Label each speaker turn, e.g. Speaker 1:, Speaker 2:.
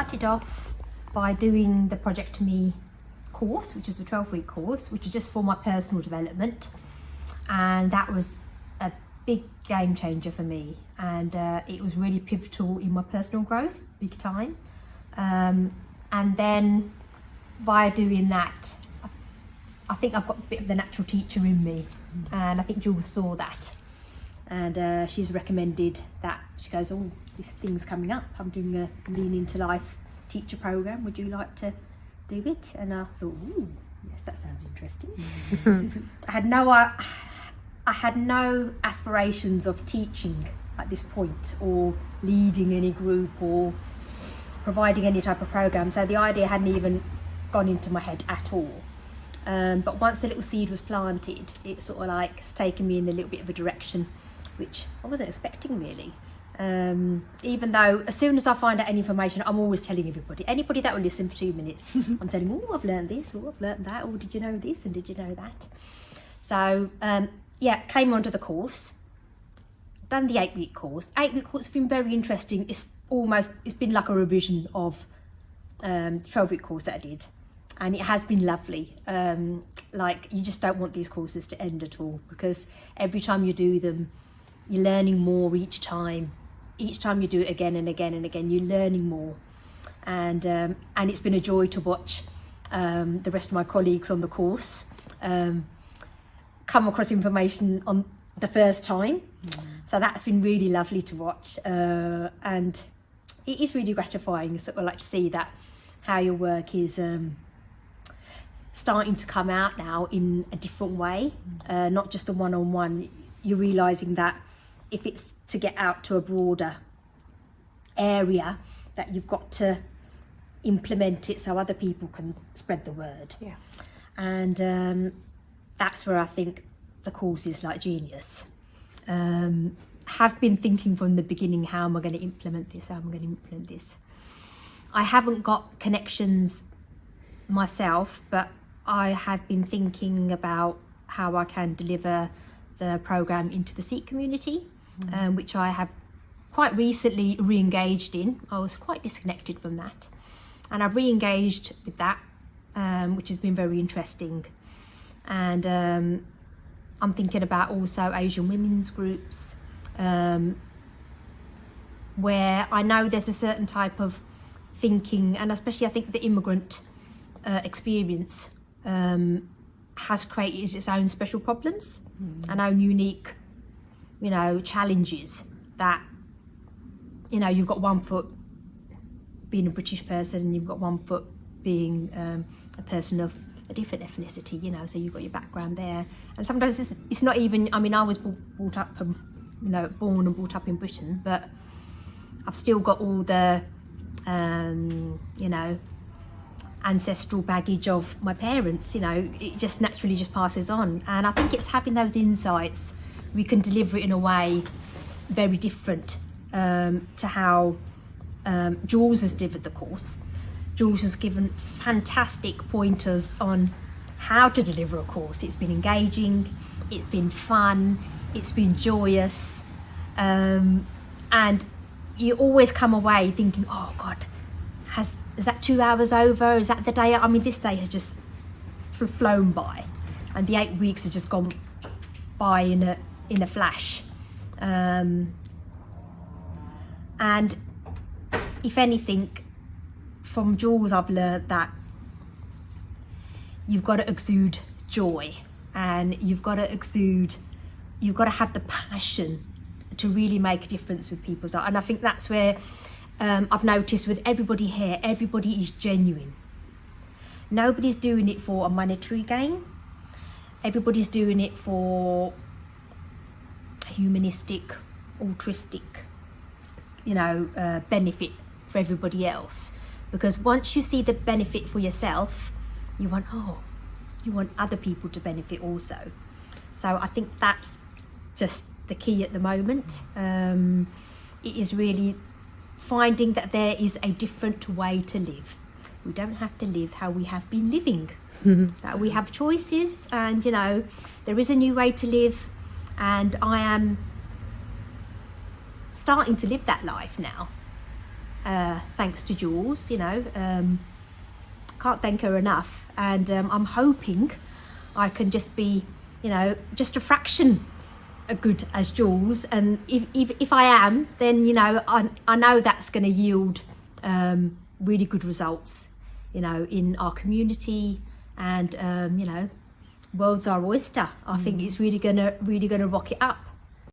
Speaker 1: started off by doing the Project to Me course, which is a 12-week course, which is just for my personal development, and that was a big game changer for me, and it was really pivotal in my personal growth, big time. And then by doing that, I think I've got a bit of the natural teacher in me, and I think Jules saw that, and she's recommended that. She goes, oh, this thing's coming up, I'm doing a Lean Into Life teacher program, would you like to do it? And I thought, ooh, yes, that sounds interesting. I had no aspirations of teaching at this point, or leading any group, or providing any type of program, so the idea hadn't even gone into my head at all. But once the little seed was planted, it sort of like has taken me in a little bit of a direction which I wasn't expecting, really. Even though as soon as I find out any information, I'm always telling anybody that will listen for 2 minutes, I'm telling them, oh, I've learned this, or I've learned that, or did you know this, and did you know that? So yeah, came onto the course, done the 8-week course. 8-week course has been very interesting. It's been like a revision of the 12-week course that I did, and it has been lovely. Like, you just don't want these courses to end at all, because every time you do them, you're learning more each time. Each time you do it again and again and again, you're learning more, and it's been a joy to watch the rest of my colleagues on the course come across information on the first time. So that's been really lovely to watch, and it is really gratifying, sort of like to see that how your work is starting to come out now in a different way, not just the one-on-one. You're realizing that if it's to get out to a broader area, that you've got to implement it so other people can spread the word. Yeah. And that's where I think the course is like genius. Have been thinking from the beginning, how am I going to implement this? I haven't got connections myself, but I have been thinking about how I can deliver the program into the Sikh community, which I have quite recently re-engaged in. I was quite disconnected from that, and I've re-engaged with that, which has been very interesting. And I'm thinking about also Asian women's groups, where I know there's a certain type of thinking, and especially I think the immigrant experience has created its own special problems and own unique, challenges, that, you've got one foot being a British person, and you've got one foot being a person of a different ethnicity, so you've got your background there. And sometimes it's not even, I was brought up, born and brought up in Britain, but I've still got all the, ancestral baggage of my parents. It just naturally just passes on. And I think it's having those insights, we can deliver it in a way very different to how Jules has delivered the course. Jules has given fantastic pointers on how to deliver a course. It's been engaging, it's been fun, it's been joyous, and you always come away thinking, oh God, is that 2 hours over? Is that the day? This day has just flown by, and the 8 weeks have just gone by in a flash. And if anything, from Jules, I've learned that you've got to exude joy, and you've got to have the passion to really make a difference with people's lives. And I think that's where I've noticed with everybody here, everybody is genuine. Nobody's doing it for a monetary gain. Everybody's doing it for humanistic, altruistic, benefit for everybody else. Because once you see the benefit for yourself, you want other people to benefit also. So I think that's just the key at the moment. It is really finding that there is a different way to live. We don't have to live how we have been living. That we have choices, and there is a new way to live, and I am starting to live that life now. thanks to Jules, you know. Can't thank her enough, and I'm hoping I can just be, you know, just a fraction as good as Jules, and if I am, then, you know, I know that's going to yield really good results, you know, in our community, and you know, world's our oyster. I think it's really gonna rock it up.